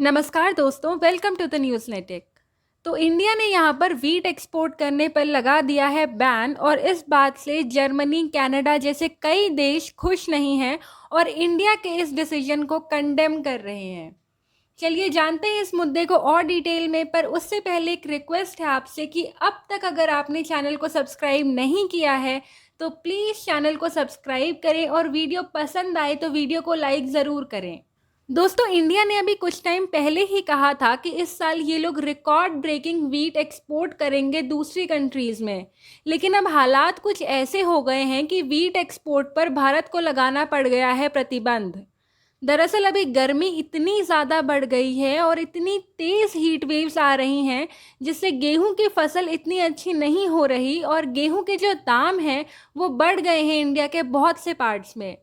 नमस्कार दोस्तों, welcome to the news नेटिक। तो इंडिया ने यहाँ पर वीट एक्सपोर्ट करने पर लगा दिया है बैन और इस बात से जर्मनी, कनाडा जैसे कई देश खुश नहीं हैं और इंडिया के इस डिसीजन को कंडेम कर रहे हैं। चलिए जानते हैं इस मुद्दे को और डिटेल में, पर उससे पहले एक रिक्वेस्ट है आपसे कि अब तक अगर आपने चैनल को सब्सक्राइब नहीं किया है तो प्लीज़ चैनल को सब्सक्राइब करें और वीडियो पसंद आए तो वीडियो को लाइक ज़रूर करें। दोस्तों, इंडिया ने अभी कुछ टाइम पहले ही कहा था कि इस साल ये लोग रिकॉर्ड ब्रेकिंग वीट एक्सपोर्ट करेंगे दूसरी कंट्रीज़ में, लेकिन अब हालात कुछ ऐसे हो गए हैं कि वीट एक्सपोर्ट पर भारत को लगाना पड़ गया है प्रतिबंध। दरअसल अभी गर्मी इतनी ज़्यादा बढ़ गई है और इतनी तेज़ हीट वेव्स आ रही हैं जिससे गेहूं की फसल इतनी अच्छी नहीं हो रही और गेहूं के जो दाम हैं वो बढ़ गए हैं इंडिया के बहुत से पार्ट्स में।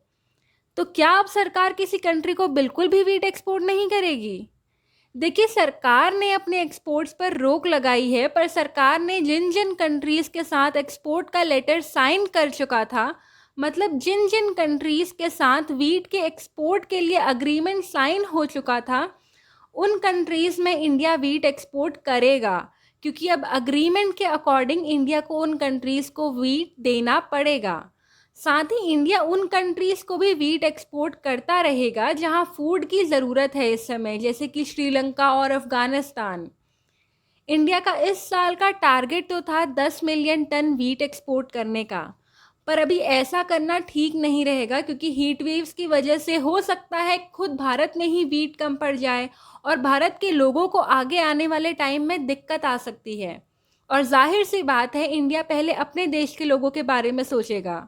तो क्या अब सरकार किसी कंट्री को बिल्कुल भी वीट एक्सपोर्ट नहीं करेगी? देखिए, सरकार ने अपने एक्सपोर्ट्स पर रोक लगाई है, पर सरकार ने जिन जिन कंट्रीज़ के साथ एक्सपोर्ट का लेटर साइन कर चुका था, मतलब जिन जिन कंट्रीज़ के साथ वीट के एक्सपोर्ट के लिए अग्रीमेंट साइन हो चुका था, उन कंट्रीज़ में इंडिया वीट एक्सपोर्ट करेगा, क्योंकि अब अग्रीमेंट के अकॉर्डिंग इंडिया को उन कंट्रीज़ को वीट देना पड़ेगा। साथ ही इंडिया उन कंट्रीज़ को भी वीट एक्सपोर्ट करता रहेगा जहां फूड की ज़रूरत है इस समय, जैसे कि श्रीलंका और अफ़गानिस्तान। इंडिया का इस साल का टारगेट तो था 10 मिलियन टन वीट एक्सपोर्ट करने का, पर अभी ऐसा करना ठीक नहीं रहेगा क्योंकि हीट वेव्स की वजह से हो सकता है खुद भारत में ही वीट कम पड़ जाए और भारत के लोगों को आगे आने वाले टाइम में दिक्कत आ सकती है। और जाहिर सी बात है, इंडिया पहले अपने देश के लोगों के बारे में सोचेगा।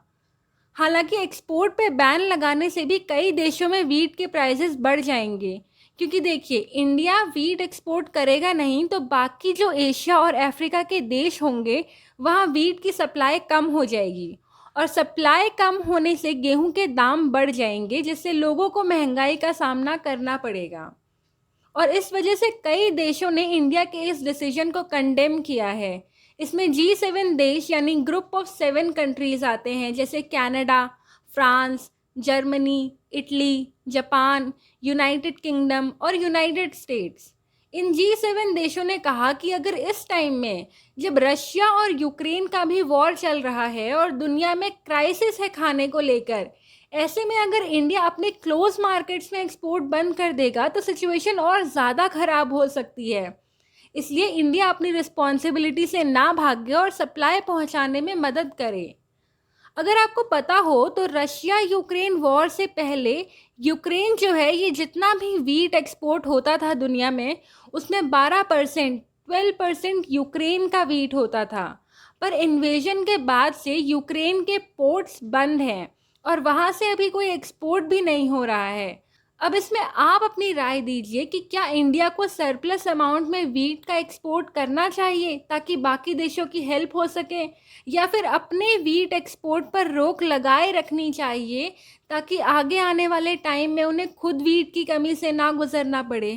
हालांकि एक्सपोर्ट पे बैन लगाने से भी कई देशों में वीट के प्राइसेस बढ़ जाएंगे, क्योंकि देखिए, इंडिया वीट एक्सपोर्ट करेगा नहीं तो बाकी जो एशिया और अफ्रीका के देश होंगे वहाँ वीट की सप्लाई कम हो जाएगी और सप्लाई कम होने से गेहूं के दाम बढ़ जाएंगे, जिससे लोगों को महंगाई का सामना करना पड़ेगा। और इस वजह से कई देशों ने इंडिया के इस डिसीजन को कंडेम किया है। इसमें G7 देश यानी ग्रुप ऑफ 7 कंट्रीज़ आते हैं, जैसे Canada, France, Germany, Italy, Japan, United kingdom और यूनाइटेड स्टेट्स। इन G7 देशों ने कहा कि अगर इस टाइम में जब रशिया और यूक्रेन का भी वॉर चल रहा है और दुनिया में क्राइसिस है खाने को लेकर, ऐसे में अगर इंडिया अपने क्लोज मार्केट्स में एक्सपोर्ट बंद कर देगा तो सिचुएशन और ज़्यादा ख़राब हो सकती है। इसलिए इंडिया अपनी रिस्पॉन्सिबिलिटी से ना भागे और सप्लाई पहुंचाने में मदद करे। अगर आपको पता हो तो रशिया यूक्रेन वॉर से पहले यूक्रेन जो है, ये जितना भी वीट एक्सपोर्ट होता था दुनिया में, उसमें 12% 12% यूक्रेन का वीट होता था। पर इन्वेजन के बाद से यूक्रेन के पोर्ट्स बंद हैं और वहाँ से अभी कोई एक्सपोर्ट भी नहीं हो रहा है। अब इसमें आप अपनी राय दीजिए कि क्या इंडिया को सरप्लस अमाउंट में वीट का एक्सपोर्ट करना चाहिए ताकि बाकी देशों की हेल्प हो सके, या फिर अपने वीट एक्सपोर्ट पर रोक लगाए रखनी चाहिए ताकि आगे आने वाले टाइम में उन्हें खुद वीट की कमी से ना गुजरना पड़े।